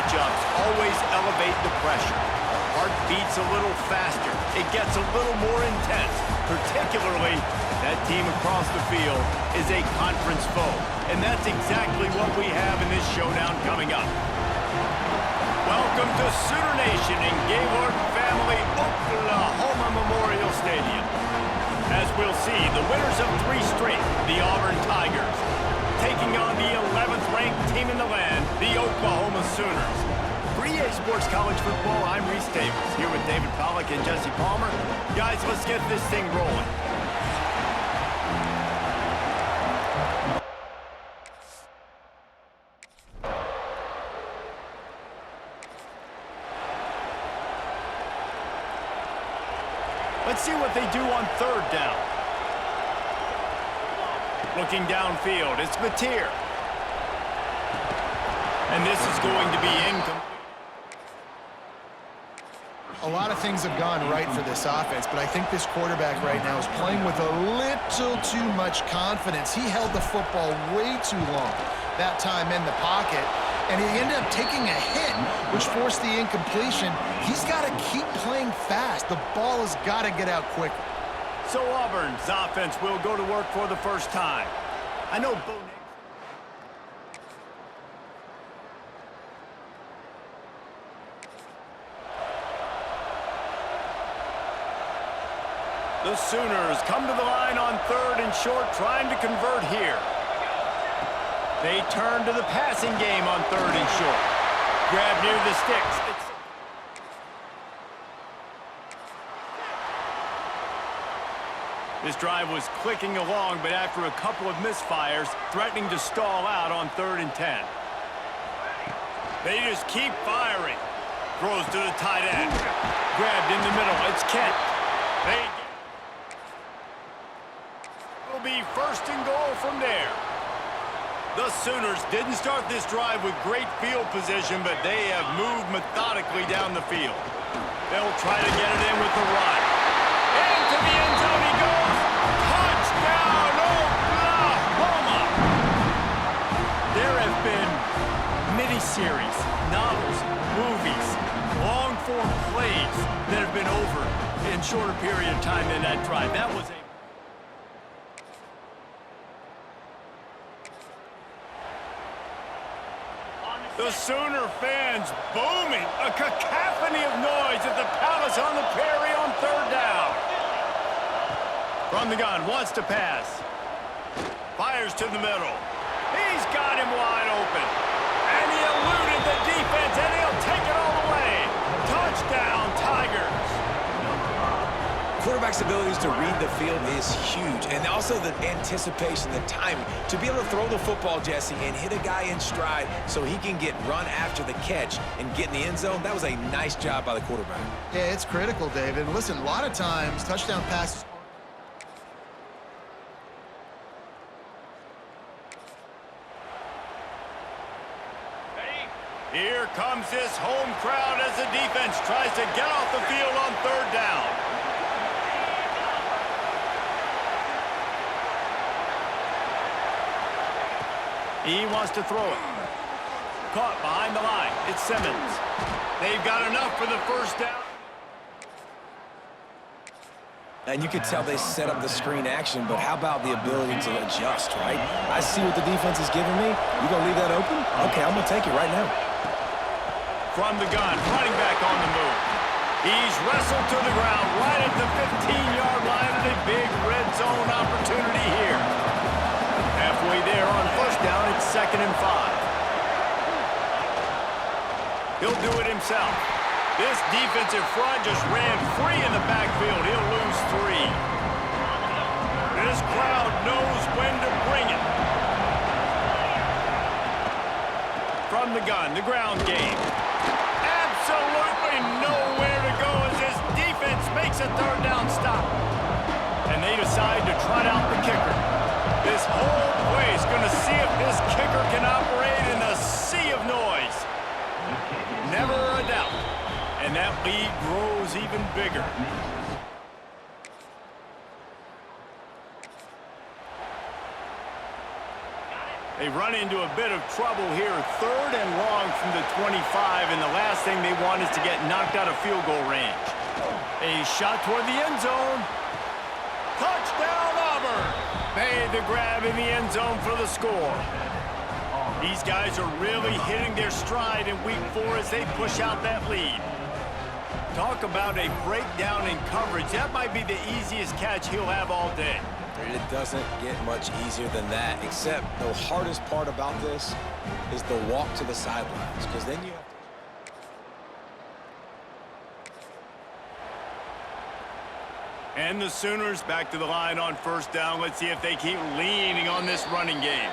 matchups always elevate the pressure. Heart beats a little faster. It gets a little more intense, particularly if that team across the field is a conference foe. And that's exactly what we have in this showdown coming up. Welcome to Sooner Nation in Gaylord Family Oklahoma Memorial Stadium. As we'll see, the winners of 3 straight, the Auburn Tigers, taking on the 11th ranked team in the land, the Oklahoma Sooners. For EA Sports College Football, I'm Reese Davis, here with David Pollack and Jesse Palmer. Guys, let's get this thing rolling. Let's see what they do on 3rd down. Looking downfield, it's Mateer. And this is going to be incomplete. A lot of things have gone right for this offense, but I think this quarterback right now is playing with a little too much confidence. He held the football way too long that time in the pocket, and he ended up taking a hit, which forced the incompletion. He's got to keep playing fast. The ball has got to get out quicker. So Auburn's offense will go to work for the first time. I know Bo. The Sooners come to the line on 3rd and short, trying to convert here. They turn to the passing game on 3rd and short. Grab near the sticks. This drive was clicking along, but after a couple of misfires, threatening to stall out on 3rd and 10. They just keep firing. Throws to the tight end. Grabbed in the middle. It's Kent. Will be 1st and goal from there. The Sooners didn't start this drive with great field position, but they have moved methodically down the field. They'll try to get it in with the run. Into the end zone he goes. Touchdown, Oklahoma! There have been miniseries, novels, movies, long-form plays that have been over in shorter period of time than that drive. That was a The Sooner fans booming, a cacophony of noise at the Palace on the Prairie on 3rd down. From the gun, wants to pass. Fires to the middle. He's got him wide open. And he eluded the defense, and he'll take it all the way. Touchdown, Tigers. Quarterback's abilities to read the field is huge, and also the anticipation, the timing. To be able to throw the football, Jesse, and hit a guy in stride so he can get run after the catch and get in the end zone, that was a nice job by the quarterback. Yeah, it's critical, David. Listen, a lot of times, touchdown passes. Here comes this home crowd as the defense tries to get off the field on 3rd down. He wants to throw it. Caught behind the line. It's Simmons. They've got enough for the 1st down. And you could tell they set up the screen action, but how about the ability to adjust, right? I see what the defense is giving me. You gonna leave that open? Okay, I'm gonna take it right now. From the gun, running back on the move. He's wrestled to the ground right at the 15-yard line, and a big red zone opportunity here. Halfway there on 1st down, it's 2nd and 5. He'll do it himself. This defensive front just ran free in the backfield. He'll lose 3. This crowd knows when to bring it. From the gun, the ground game. Absolutely nowhere to go as this defense makes a 3rd down stop. And they decide to trot out the kicker. This whole place going to see if this kicker can operate in a sea of noise. Never a doubt. And that lead grows even bigger. They run into a bit of trouble here. 3rd and long from the 25, and the last thing they want is to get knocked out of field goal range. A shot toward the end zone. Touchdown, Auburn! Made the grab in the end zone for the score. These guys are really hitting their stride in week 4 as they push out that lead. Talk about a breakdown in coverage. That might be the easiest catch he'll have all day. It doesn't get much easier than that, except the hardest part about this is the walk to the sidelines, because then you have to... And the Sooners back to the line on 1st down. Let's see if they keep leaning on this running game.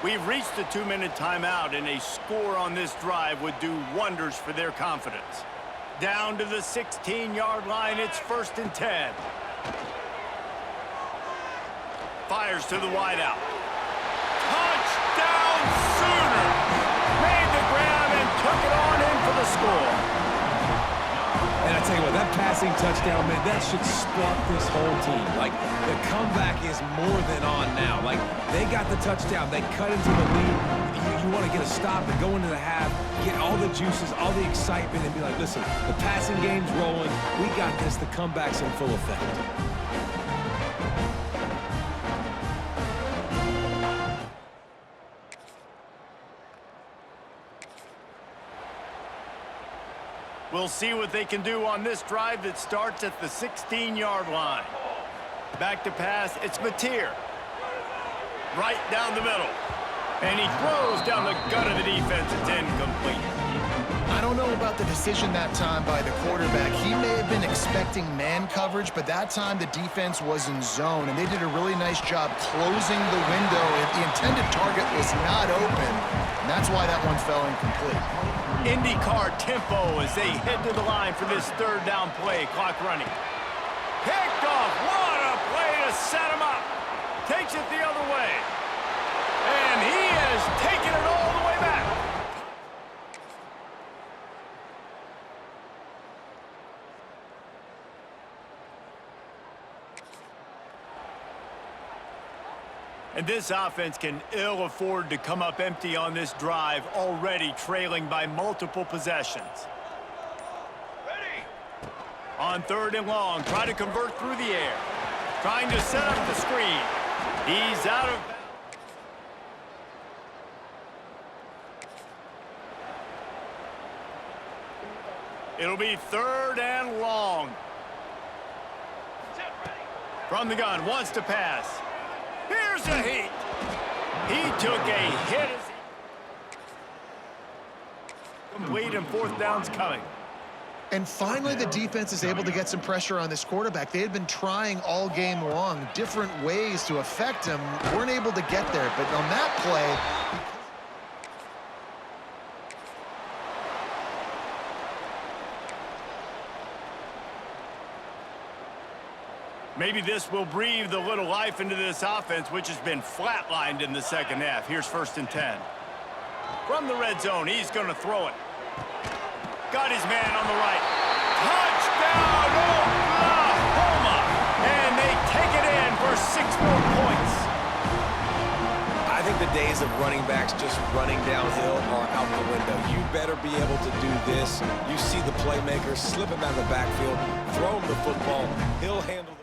We've reached the 2-minute timeout, and a score on this drive would do wonders for their confidence. Down to the 16-yard line, it's 1st and 10. Fires to the wideout. Touchdown, Sooners! Made the grab and took it on in for the score. And I tell you what, that passing touchdown, man, that should spark this whole team. Like, the comeback is more than on now. Like, they got the touchdown. They cut into the lead. You want to get a stop and go into the half, get all the juices, all the excitement, and be like, listen, the passing game's rolling. We got this. The comeback's in full effect. We'll see what they can do on this drive that starts at the 16-yard line. Back to pass, it's Mateer. Right down the middle. And he throws down the gut of the defense. It's incomplete. I don't know about the decision that time by the quarterback. He may have been expecting man coverage, but that time the defense was in zone, and they did a really nice job closing the window. The intended target was not open, and that's why that one fell incomplete. IndyCar tempo as they head to the line for this 3rd down play. Clock running. Picked off. What a play to set him up. Takes it the other way. And he has taken it all the way back. And this offense can ill afford to come up empty on this drive, already trailing by multiple possessions. Ready. On 3rd and long, try to convert through the air. Trying to set up the screen. He's out of bounds. It'll be 3rd and long. From the gun, wants to pass. Here's a heat. He took a hit. Complete, and 4th down's coming. And finally, the defense is able to get some pressure on this quarterback. They had been trying all game long, different ways to affect him. Weren't able to get there, but on that play... Maybe this will breathe a little life into this offense, which has been flatlined in the 2nd half. Here's 1st and 10. From the red zone, he's going to throw it. Got his man on the right. Touchdown, Oklahoma! And they take it in for 6 more points. I think the days of running backs just running downhill are out the window. You better be able to do this. You see the playmaker, slip him out of the backfield, throw him the football. He'll handle the...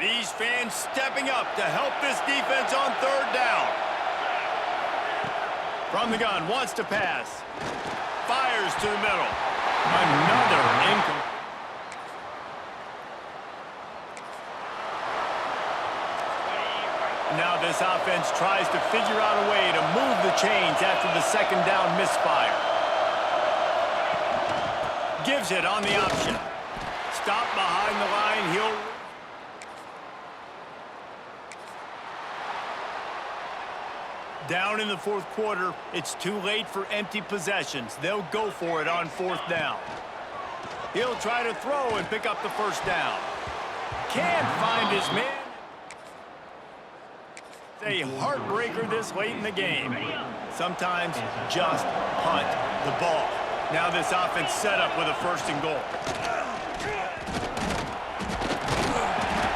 These fans stepping up to help this defense on 3rd down. From the gun, wants to pass. Fires to the middle. Another incomplete. Now this offense tries to figure out a way to move the chains after the 2nd down misfire. Gives it on the option. Stop behind the line. He'll... Down in the 4th quarter, it's too late for empty possessions. They'll go for it on 4th down. He'll try to throw and pick up the 1st down. Can't find his man. A heartbreaker this late in the game. Sometimes just punt the ball. Now this offense set up with a 1st and goal.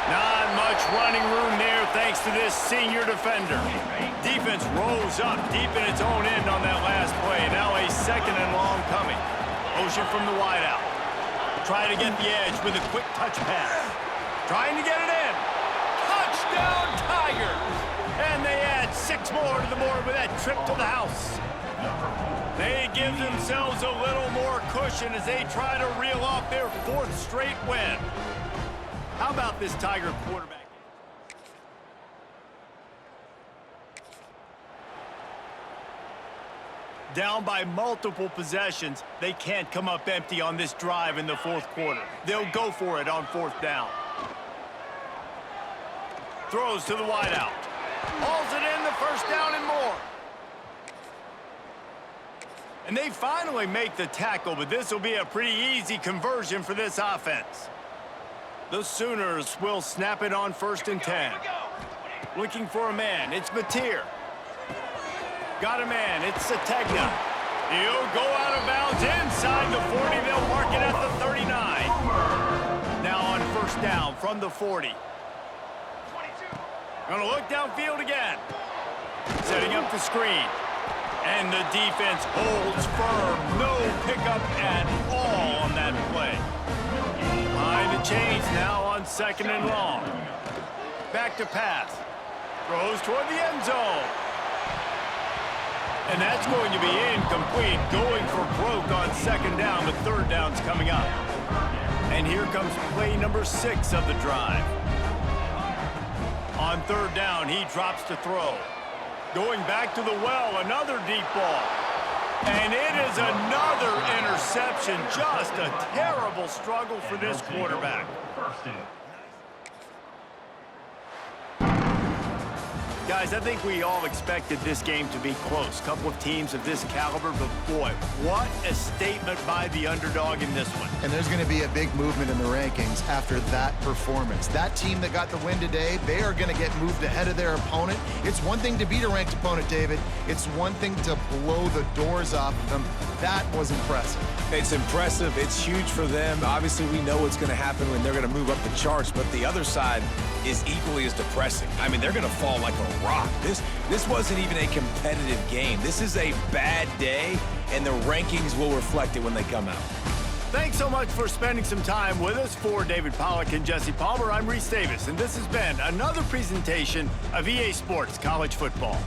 Not much running room there thanks to this senior defender. Defense rolls up deep in its own end on that last play. Now a second and long coming. Motion from the wideout. Trying to get the edge with a quick touch pass. Trying to get it in. Touchdown Tigers! And they add 6 more to the board with that trip to the house. They give themselves a little more cushion as they try to reel off their 4th straight win. How about this Tiger quarterback? Down by multiple possessions, they can't come up empty on this drive in the 4th quarter. They'll go for it on 4th down. Throws to the wideout. Hauls it in, the 1st down and more. And they finally make the tackle, but this will be a pretty easy conversion for this offense. The Sooners will snap it on 1st and 10. Looking for a man, it's Mateer. Got a man, it's Sategna. He'll go out of bounds inside the 40. They'll mark it at the 39. Now on 1st down from the 40. Gonna look downfield again. Setting up the screen. And the defense holds firm. No pickup at all on that play. Behind the chains now on 2nd and long. Back to pass. Throws toward the end zone. And that's going to be incomplete. Going for broke on 2nd down. The 3rd down's coming up. And here comes play number 6 of the drive. On 3rd down, he drops to throw. Going back to the well, another deep ball. And it is another interception. Just a terrible struggle for this quarterback. Guys, I think we all expected this game to be close. Couple of teams of this caliber, but boy, what a statement by the underdog in this one. And there's going to be a big movement in the rankings after that performance. That team that got the win today, they are going to get moved ahead of their opponent. It's one thing to beat a ranked opponent, David. It's one thing to blow the doors off of them. That was impressive. It's impressive. It's huge for them. Obviously, we know what's going to happen when they're going to move up the charts, but the other side is equally as depressing. I mean, they're going to fall like a rock. This wasn't even a competitive game. This is a bad day, and the rankings will reflect it when they come out. Thanks so much for spending some time with us. For David Pollack and Jesse Palmer, I'm Reese Davis, and this has been another presentation of EA Sports College Football.